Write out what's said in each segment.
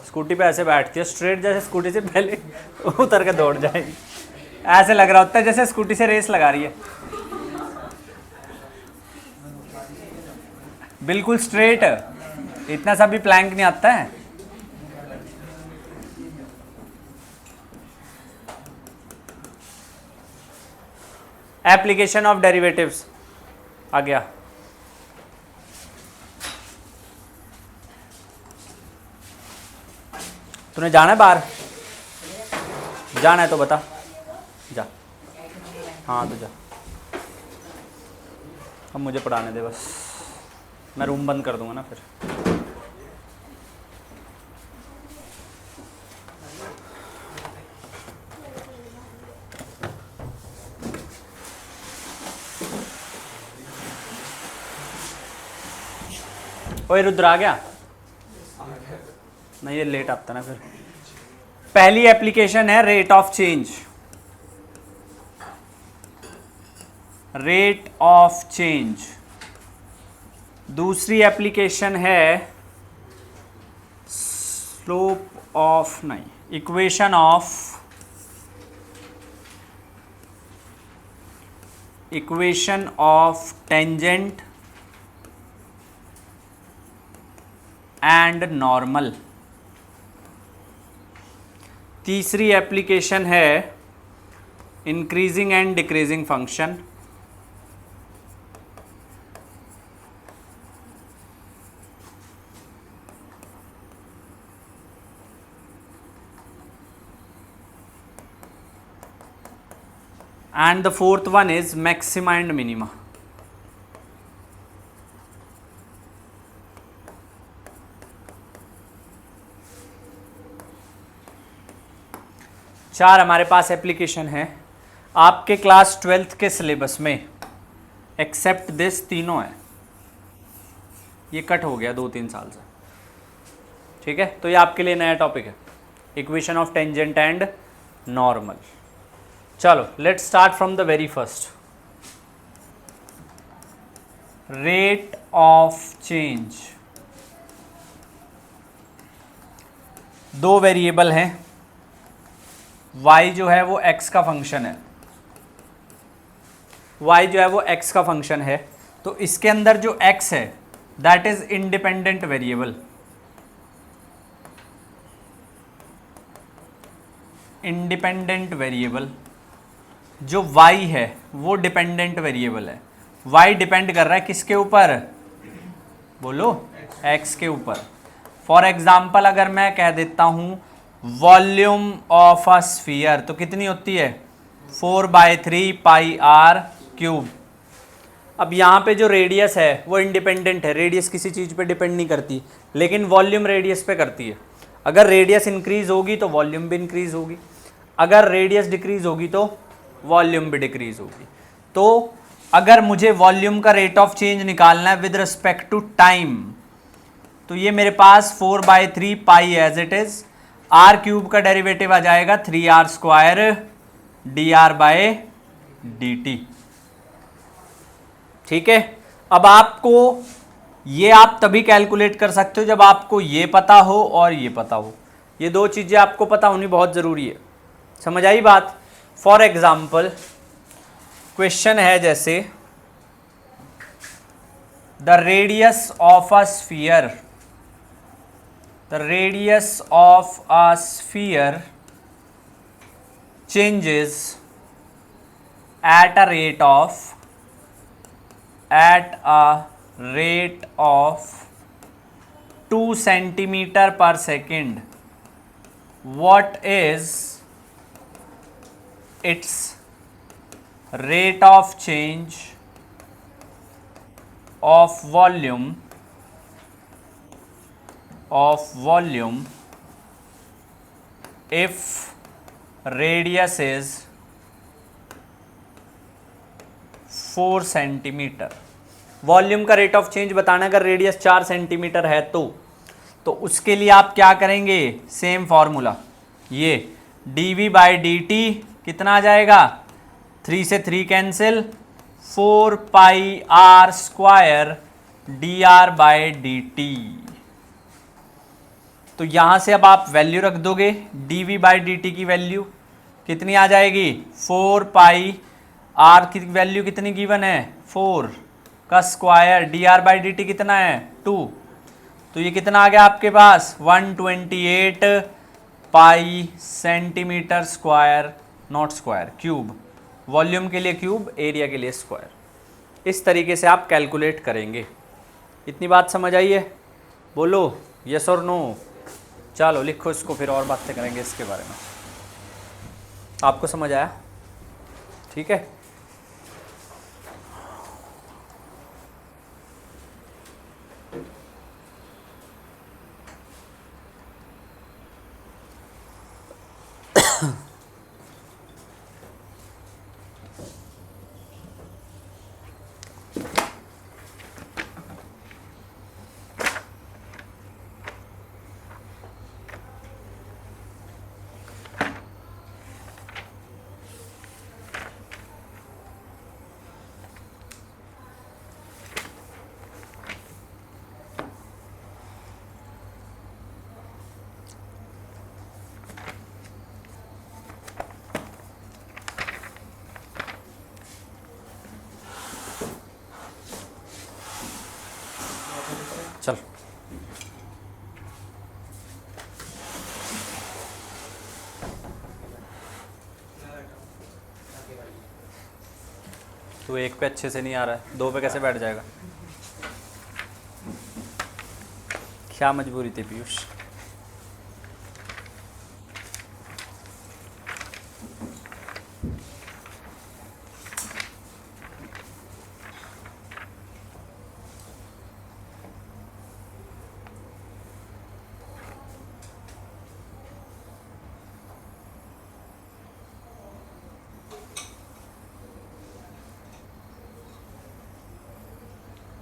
Scooty पे ऐसे बैठती है स्ट्रेट, जैसे स्कूटी से पहले उतर के दौड़ जाएगी, ऐसे लग रहा होता है जैसे स्कूटी से रेस लगा रही है, बिल्कुल स्ट्रेट। इतना सा भी प्लैंक नहीं आता है। एप्लीकेशन ऑफ डेरिवेटिव्स आ गया। तूने जाना है बाहर? जाना है तो बता, जा। हाँ तो जा, अब मुझे पढ़ाने दे बस, मैं रूम बंद कर दूंगा ना फिर। ओए रुद्र आ गया? नहीं, ये लेट आता ना फिर। पहली एप्लीकेशन है rate of change, rate of change. दूसरी एप्लीकेशन है स्लोप ऑफ, नहीं, equation of tangent and normal. तीसरी एप्लीकेशन है increasing and decreasing function. And the fourth one is maxima and minima. चार हमारे पास एप्लीकेशन है। आपके क्लास 12th के सिलेबस में एक्सेप्ट दिस तीनों है। ये कट हो गया 2-3 साल से, ठीक है? तो ये आपके लिए नया टॉपिक है, equation of tangent and normal. चलो let's start from the very first. Rate of change. दो वेरिएबल हैं, y जो है वो x का फंक्शन है, y जो है वो x का फंक्शन है, तो इसके अंदर जो x है that is independent variable. Independent variable. जो y है वो डिपेंडेंट वेरिएबल है। y डिपेंड कर रहा है किसके ऊपर? बोलो, x के ऊपर। फॉर एग्जाम्पल अगर मैं कह देता हूं वॉल्यूम ऑफ अ स्फीयर, तो कितनी होती है? 4/3 पाई आर क्यूब। अब यहाँ पे जो रेडियस है वो इंडिपेंडेंट है, रेडियस किसी चीज़ पे डिपेंड नहीं करती, लेकिन वॉल्यूम रेडियस पे करती है। अगर रेडियस इंक्रीज होगी तो वॉल्यूम भी इंक्रीज होगी, अगर रेडियस डिक्रीज होगी तो वॉल्यूम भी डिक्रीज होगी। तो अगर मुझे वॉल्यूम का रेट ऑफ चेंज निकालना है विद रिस्पेक्ट टू टाइम, तो ये मेरे पास 4/3 pi as it is, r cube का डेरिवेटिव आ जाएगा 3r² dr/dt। ठीक है? अब आपको ये आप तभी कैलकुलेट कर सकते हो जब आपको ये पता हो और ये पता हो। ये दो चीजें आपको पता होनी बहुत जरूरी है। समझ आई बात? फॉर एग्जाम्पल क्वेश्चन है जैसे the radius of a sphere, the radius of a sphere changes at a rate of 2 centimeter per second. What is its rate of change of volume if radius is 4 centimetre. Volume का rate of change बताना, अगर radius 4 centimetre है तो उसके लिए आप क्या करेंगे? सेम फॉर्मूला, ये dv/dt कितना आ जाएगा? 3 से 3 कैंसिल, 4 पाई r² dr/dt। तो यहाँ से अब आप वैल्यू रख दोगे, D we by D T की वैल्यू कितनी आ जाएगी, 4 पाई आर की वैल्यू कितनी गिवन है, 4 का square, D R by D T कितना है 2, तो ये कितना आ गया आपके पास 128 pi centimetre square, not square, cube, volume के लिए क्यूब, एरिया के लिए स्क्वायर। इस तरीके से आप कैलकुलेट करेंगे। इतनी बात समझ आई है, बोलो यस और नो। चलो लिखो इसको, फिर और बातें करेंगे इसके बारे में। आपको समझ आया? ठीक है। चल तो एक पे अच्छे से नहीं आ रहा है, दो पे कैसे बैठ जाएगा? क्या मजबूरी थी पीयूष?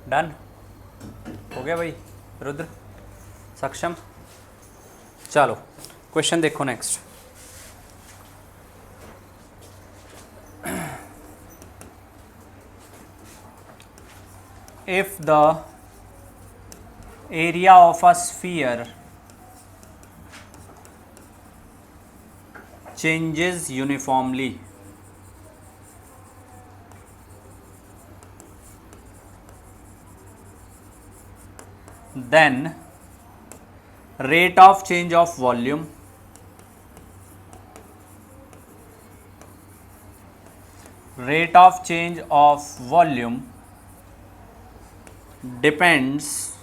डन हो गया भाई रुद्र, सक्षम? चलो क्वेश्चन देखो next. If the area of a sphere changes uniformly, then rate of change of volume depends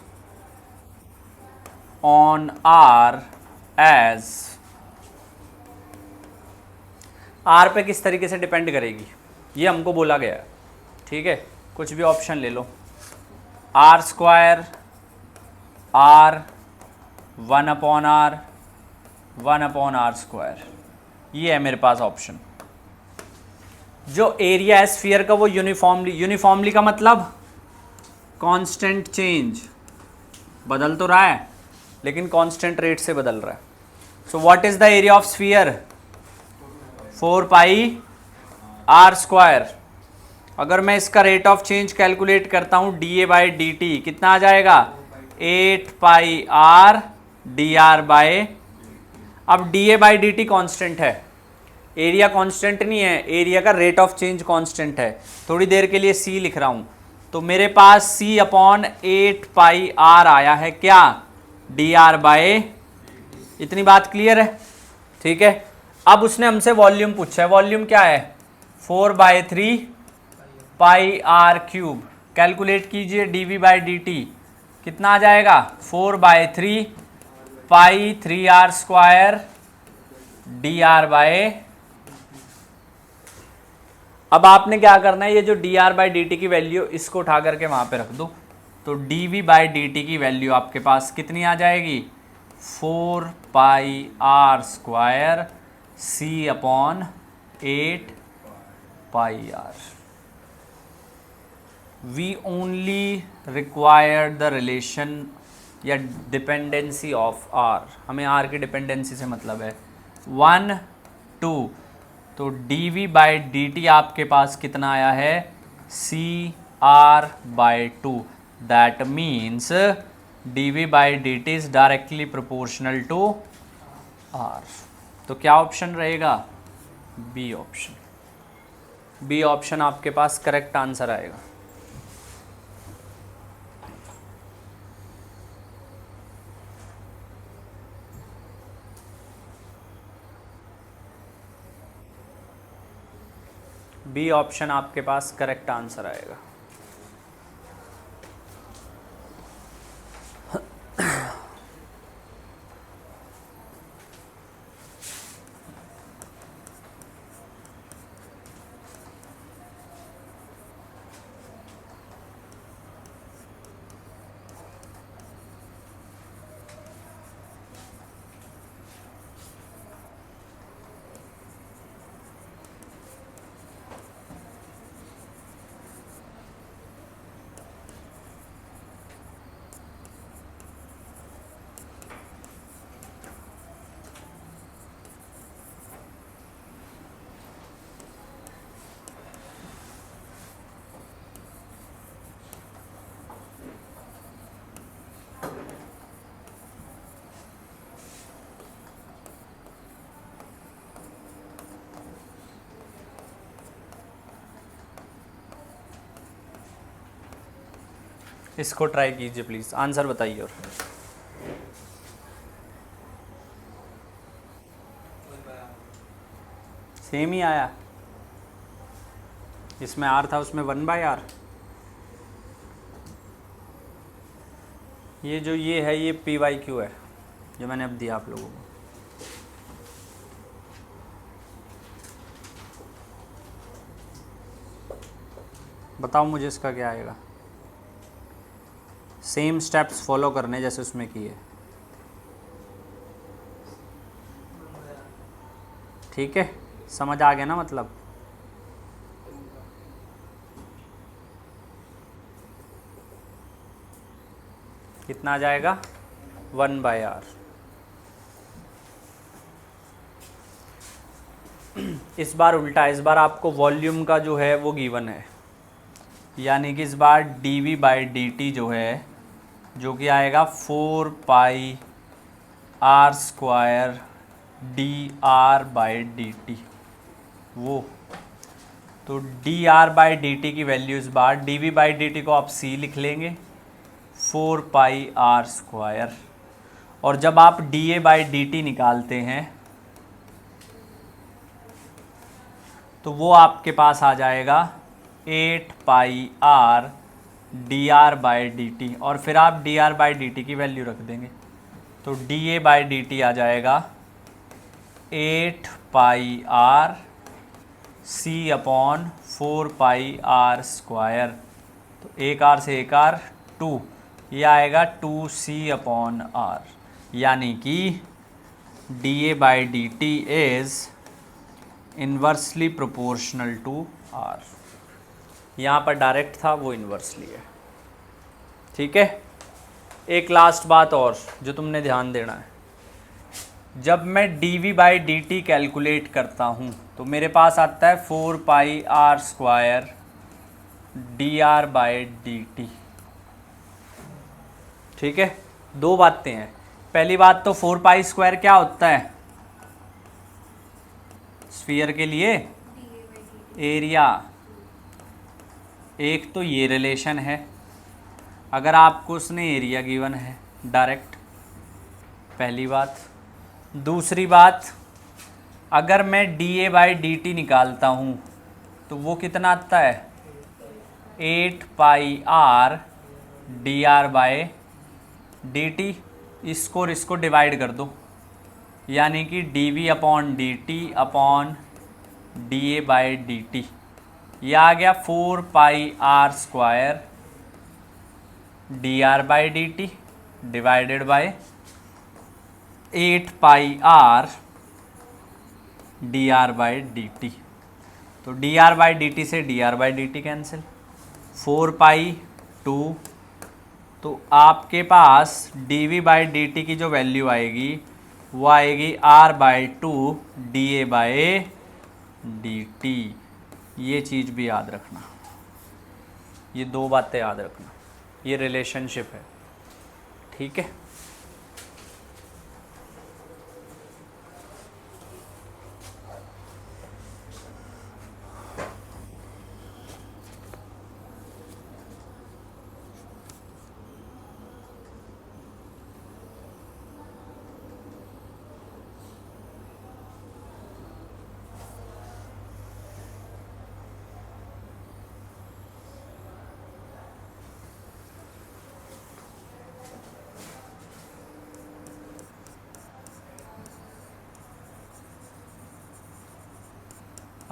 on R as, R पे किस तरीके से डिपेंड करेगी ये हमको बोला गया है, ठीक है। कुछ भी ऑप्शन ले लो, r square, r 1/r, 1/r square, ये है मेरे पास ऑप्शन। जो एरिया है स्फीयर का वो यूनिफॉर्मली का मतलब कांस्टेंट चेंज, बदल तो रहा है लेकिन कांस्टेंट रेट से बदल रहा है। So what is the area of sphere, 4 pi are square. अगर मैं इसका रेट ऑफ चेंज कैलकुलेट करता हूं D A by D T, कितना आ जाएगा 8 pi R D are by, अब D A by D T constant है, एरिया कांस्टेंट नहीं है, एरिया का रेट ऑफ चेंज कांस्टेंट है। थोड़ी देर के लिए सी लिख रहा हूं, तो मेरे पास सी अपॉन 8 पाई आर आया है, क्या डी आर बाय, इतनी बात क्लियर है, ठीक है। अब उसने हमसे वॉल्यूम पूछा है, वॉल्यूम क्या है 4/3 पाई आर क्यूब, कैलकुलेट कीजिए d we by D T कितना आ जाएगा 4/3 pi 3r square D R by. अब आपने क्या करना है, ये जो d are by D T की वैल्यू इसको उठा करके वहां पे रख दो, तो D we by D T की वैल्यू आपके पास कितनी आ जाएगी 4 pi are square c upon 8 pi r. We only require the relation या डिपेंडेंसी ऑफ आर, हमें आर की डिपेंडेंसी से मतलब है 1 2, तो D we by D T आपके पास कितना आया है C R by 2, that means dv by D T is directly proportional to r। तो क्या ऑप्शन रहेगा? B option. बी ऑप्शन आपके पास करेक्ट आंसर आएगा। बी ऑप्शन आपके पास करेक्ट आंसर आएगा। इसको ट्राई कीजिए प्लीज़, आंसर बताइए। और सेम ही आया, इसमें आर था उसमें 1/r। ये जो ये है ये PYQ है जो मैंने अब दिया आप लोगों को। बताओ मुझे इसका क्या आएगा। सेम स्टेप्स फॉलो करने जैसे उसमें किए। ठीक है, समझ आ गया ना मतलब। कितना आ जाएगा? 1/r। इस बार उल्टा, इस बार आपको वॉल्यूम का जो है वो गिवन है, यानी कि इस बार dv बाई डी टी जो है जो कि आएगा 4πr² dr by D T. वो तो dr बाई डी टी की वैल्यू इस बार dv बाई डी टी को आप c लिख लेंगे 4πr²। और जब आप dA बाई डी टी निकालते हैं तो वो आपके पास आ जाएगा 8πr dr by D T. और फिर आप dr बाई डी टी की वैल्यू रख देंगे तो dA बाई डी टी आ जाएगा 8πr c/4πr²। तो एक r से एक r 2, ये आएगा 2c/r, यानी कि dA by D T is inversely proportional to r। यहाँ पर डायरेक्ट था, वो इन्वर्सली है। ठीक है, एक लास्ट बात और जो तुमने ध्यान देना है, जब मैं dv by D T calculate करता हूँ तो मेरे पास आता है 4πr² dr by D T. ठीक है, दो बातें हैं। पहली बात तो 4π² क्या होता है स्फीयर के लिए? एरिया। एक तो ये रिलेशन है, अगर आपको उसने एरिया गिवन है डायरेक्ट, पहली बात। दूसरी बात, अगर मैं dA बाई डी टी निकालता हूँ तो वो कितना आता है? 8πr dr by D T. इसको और इसको डिवाइड कर दो, यानी कि dv upon d t upon dA by D t. यह आ गया 4πr² dr by D t divided by 8πr dr by D t. तो dr बाई डी टी से dr by D t cancel, 4π 2। तो आपके पास dv बाई डी टी की जो वैल्यू आएगी वो आएगी r/2 dA by D T. ये चीज़ भी याद रखना, ये दो बातें याद रखना, ये रिलेशनशिप है। ठीक है।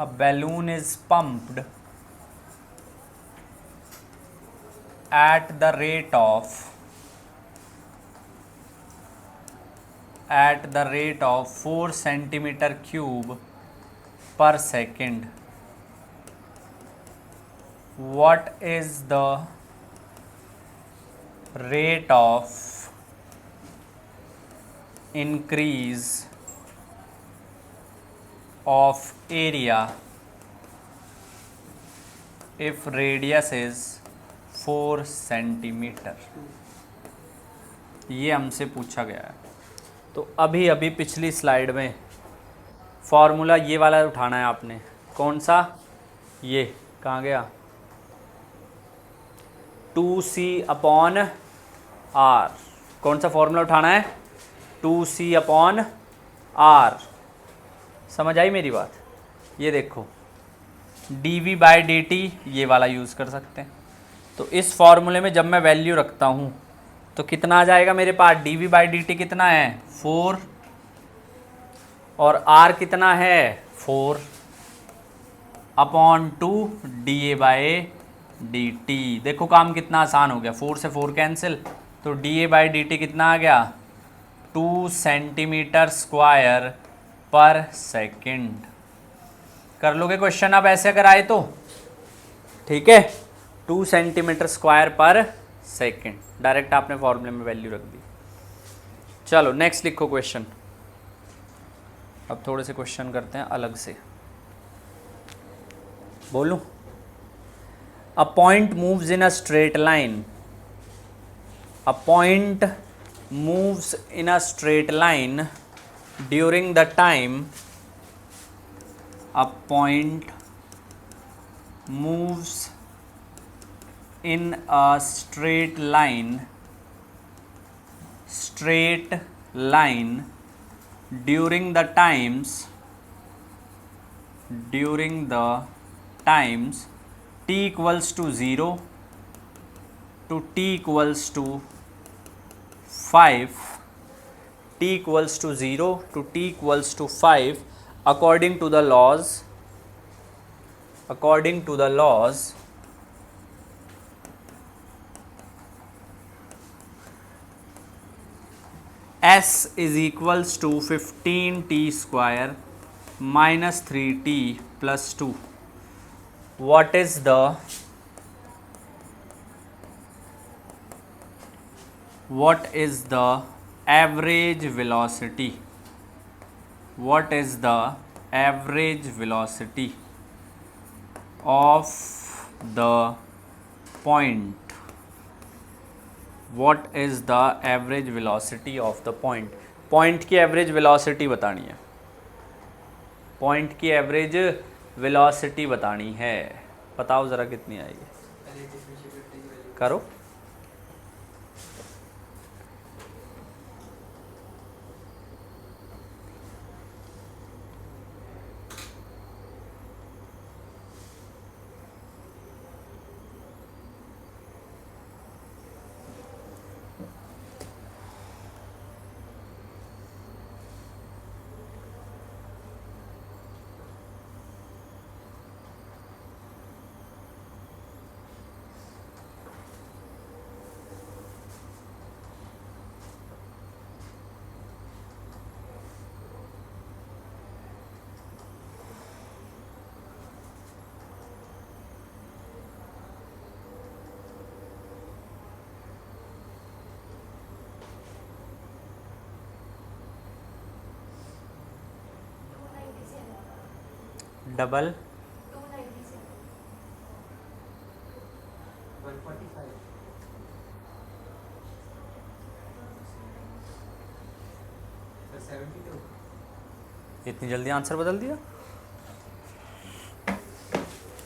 A balloon is pumped at the rate of 4 centimeter cube per second. What is the rate of increase of area if radius is 4 centimetre? ये हमसे पूछा गया है। तो अभी पिछली स्लाइड में फॉर्मूला ये वाला उठाना है आपने। कौन सा? ये कहाँ गया? 2c upon are. कौन सा फॉर्मूला उठाना है? 2c upon are. समझ आई मेरी बात? ये देखो dv बाई dt ये वाला यूज़ कर सकते हैं। तो इस फॉर्मूले में जब मैं वैल्यू रखता हूँ तो कितना आ जाएगा मेरे पास? dv बाई dt कितना है? 4 और r कितना है? 4 अपॉन 2 da बाई dt। देखो काम कितना आसान हो गया। 4 से 4 कैंसिल, तो da बाई dt कितना आ गया? 2 सेंटीमीटर स्क्वायर पर सेकंड। कर लोगे क्वेश्चन आप ऐसे अगर आए तो? ठीक है, 2 सेंटीमीटर स्क्वायर पर सेकंड। डायरेक्ट आपने फॉर्मूले में वैल्यू रख दी। चलो नेक्स्ट लिखो क्वेश्चन। अब थोड़े से क्वेश्चन करते हैं अलग से। बोलूं? A point moves in a straight line. A point moves in a straight line during the time a point moves in a straight line during the times t equals to 0 to t equals to 5, t equals to 0 to t equals to 5 according to the laws s is equals to 15t square minus 3t plus 2. What is the average velocity? What is the average velocity of the point? What is the average velocity of the point? Point की average velocity बतानी है। Point की average velocity बतानी है। बताओ ज़रा कितनी आएगी? करो। डबल 145 इतनी जल्दी आंसर बदल दिया।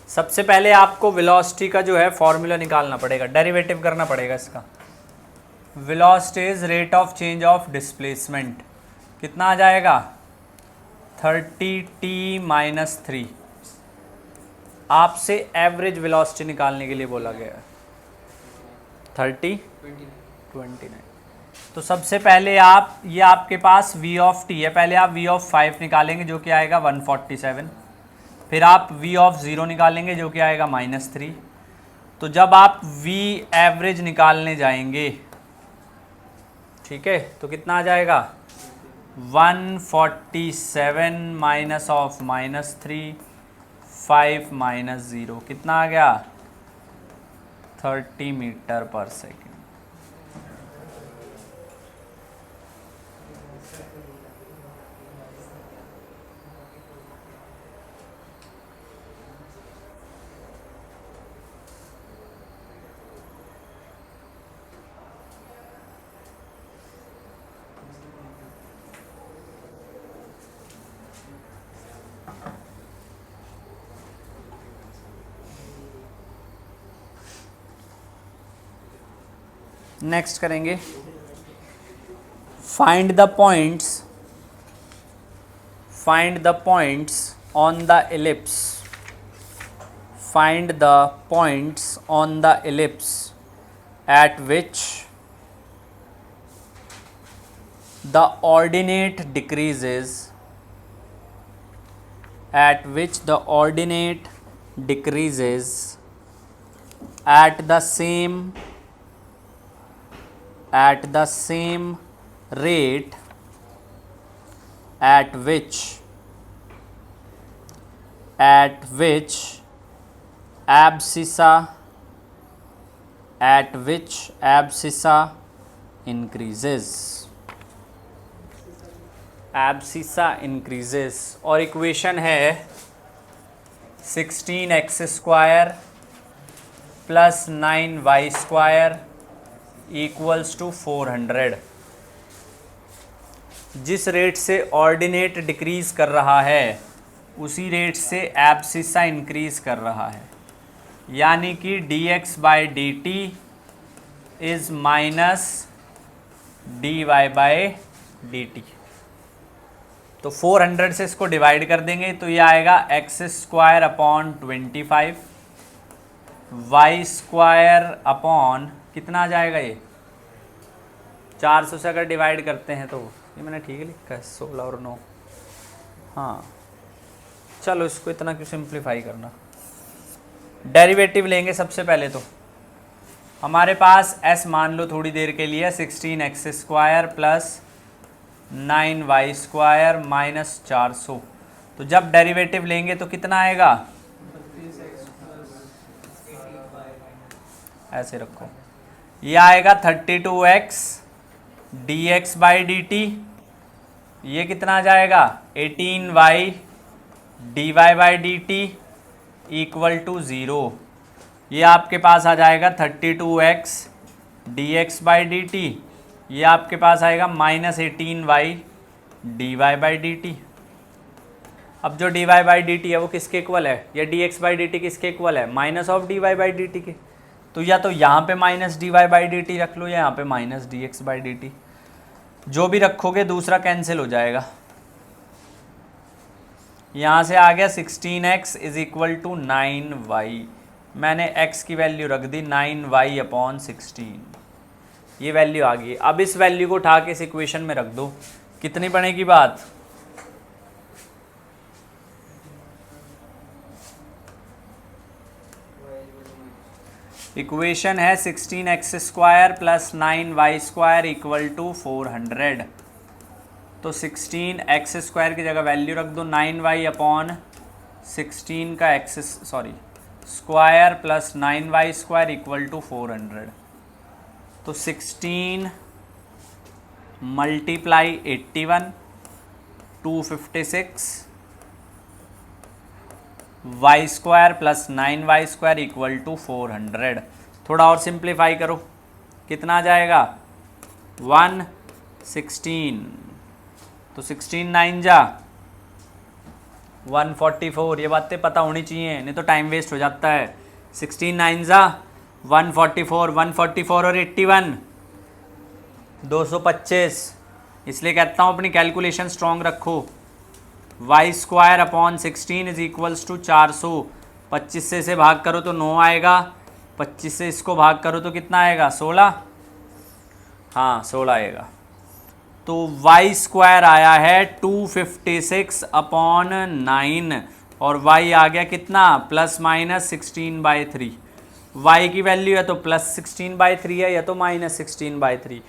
सबसे पहले आपको वेलोसिटी का जो है फॉर्मूला निकालना पड़ेगा, डेरिवेटिव करना पड़ेगा इसका। Velocity is rate of change of displacement, कितना आ जाएगा 30t-3। आपसे एवरेज वेलोसिटी निकालने के लिए बोला गया है 29। तो सबसे पहले आप, ये आपके पास v ऑफ t है, पहले आप v ऑफ 5 निकालेंगे जो कि आएगा 147, फिर आप v ऑफ 0 निकालेंगे जो कि आएगा -3। तो जब आप v एवरेज निकालने जाएंगे, ठीक है, तो कितना आ जाएगा 147 माइनस ऑफ -3, 5 माइनस 0, कितना आ गया 30 मीटर पर सेकेंड। नेक्स्ट करेंगे find the points on the ellipse, find the points on the ellipse eight which the ordinate decreases, at which the ordinate decreases at the same rate at which abscissa increases, abscissa increases। और equation है 16x² plus 9y² equals to 400। जिस rate से ordinate decrease कर रहा है उसी rate से abscissa increase कर रहा है, यानी कि dx/dt इज माइनस dy/dt। तो 400 से इसको डिवाइड कर देंगे तो ये आएगा x² / 25 y² अपॉन कितना आ जाएगा, ये 400 से अगर डिवाइड करते हैं तो ये मैंने ठीक है लिखा है 16 और 9। हाँ चलो इसको इतना क्यों सिंप्लीफाई करना, डेरिवेटिव लेंगे सबसे पहले। तो हमारे पास s मान लो थोड़ी देर के लिए 16x² प्लस 9y² माइनस 400। तो जब डेरिवेटिव लेंगे तो कितना आएगा, ऐसे रखो, ये आएगा 32x dx/dt, ये कितना आ जाएगा 18y dy/dt इक्वल टू 0। ये आपके पास आ जाएगा 32x dx/dt, ये आपके पास आएगा -18y dy/dt। अब जो dy/dt है वो किसके इक्वल है, या dx/dt किसके इक्वल है, माइनस ऑफ dy/dt के। तो या तो यहाँ पे माइनस dy/dt रख लो या यहाँ पे माइनस dx/dt, जो भी रखोगे दूसरा कैंसिल हो जाएगा। यहाँ से आ गया 16x is equal to 9y, मैंने x की वैल्यू रख दी 9y/16, ये वैल्यू आ गई। अब इस वैल्यू को उठा के इस इक्वेशन में रख दो, कितनी बनेगी बात, इक्वेशन है 16x² plus 9y² equal to 400। तो 16x² की जगह वैल्यू रख दो 9y/16 का square plus 9y² equal to 400। तो 16 multiply 81 256 y² plus 9y² equal to 400। थोड़ा और सिंप्लीफाई करो, कितना आ जाएगा 116। तो 16 9 जा 144, ये बातें पता होनी चाहिए, नहीं तो टाइम वेस्ट हो जाता है। 16 9 ज़ा 144, 144 और 81 225। इसलिए कहता हूँ अपनी कैलकुलेशन स्ट्रॉन्ग रखो। Y square upon 16 is equals to 400। 25 से इसे भाग करो तो 9 आएगा, 25 से इसको भाग करो तो कितना आएगा 16, हाँ 16 आएगा। तो वाई स्क्वायर आया है 256 अपॉन 9 और वाई आ गया कितना ±16/3। वाई की वैल्यू है तो +16/3 है या तो -16/3।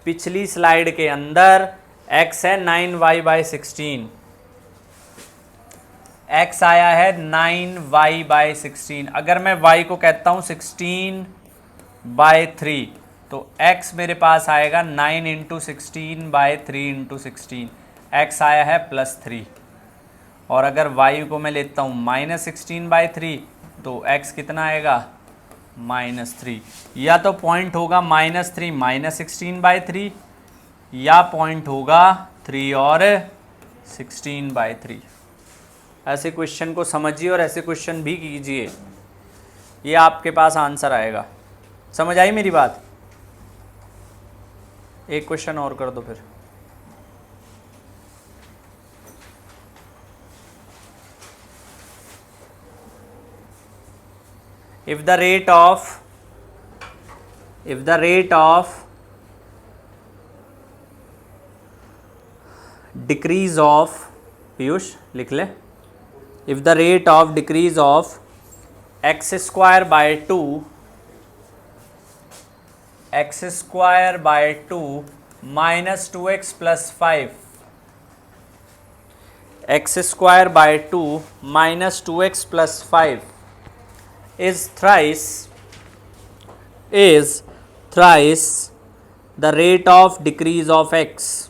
पिछली स्लाइड के अंदर x है 9y/16, x आया है 9y/16। अगर मैं y को कहता हूँ 16/3 तो x मेरे पास आएगा 9 × 16/3 × 16, x आया है +3। और अगर y को मैं लेता हूँ -16/3 तो x कितना आएगा -3। या तो पॉइंट होगा -3 -16/3 या पॉइंट होगा 3 और 16/3। ऐसे क्वेश्चन को समझिए और ऐसे क्वेश्चन भी कीजिए, ये आपके पास आंसर आएगा। समझ आई मेरी बात? एक क्वेश्चन और कर दो फिर। if the rate of decrease of, Piyush लिख ले, if the rate of decrease of x square by 2 minus 2x plus 5, x square by 2 minus 2x plus 5 is thrice the rate of decrease of x,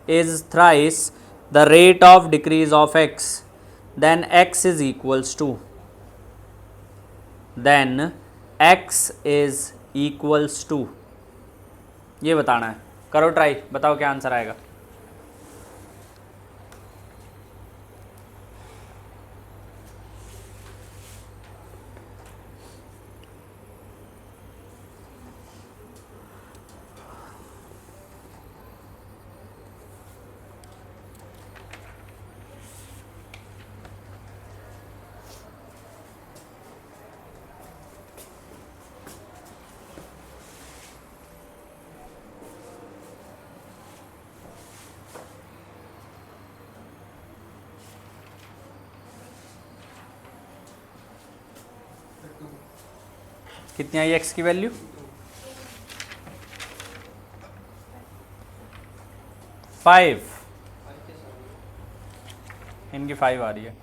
is thrice the rate of decrease of x, then x is equals to, then x is equals to, ये बताना है। करो try, बताओ क्या answer आएगा। कितनी आई x की value? 5, इनकी 5 आ रही है।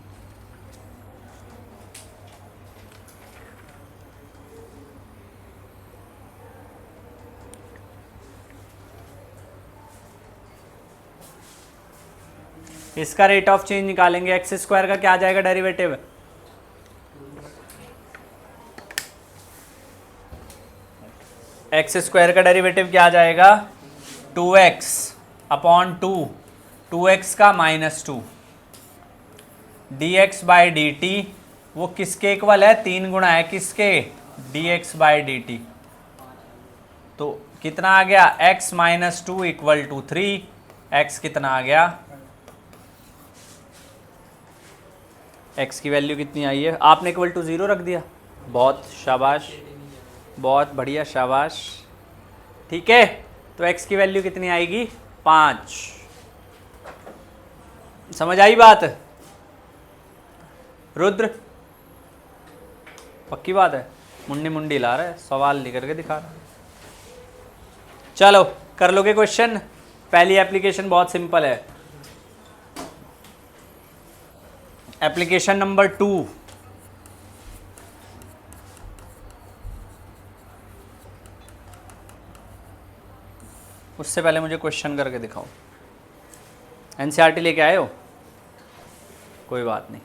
इसका रेट ऑफ चेंज निकालेंगे, एक्स स्क्वायर का क्या आ जाएगा डेरिवेटिव? एक्स स्क्वायर का डेरिवेटिव क्या आ जाएगा 2x अपॉन 2, 2x का -2 dx/dt, वो किसके इक्वल है? 3 गुना है किसके? dx/dt। तो कितना आ गया x - 2 = 3, x कितना आ गया? x की वैल्यू कितनी आई है? आपने इक्वल टू 0 रख दिया, बहुत शाबाश, बहुत बढ़िया, शाबाश। ठीक है, तो x की वैल्यू कितनी आएगी? 5। समझ आई बात? रुद्र पक्की बात है? मुंडी मुंडी ला रहा है, सवाल नहीं करके दिखा रहा। चलो कर लोगे क्वेश्चन? पहली एप्लीकेशन बहुत सिंपल है, एप्लीकेशन नंबर 2। उससे पहले मुझे क्वेश्चन करके दिखाओ। एनसीईआरटी लेके आए हो? कोई बात नहीं।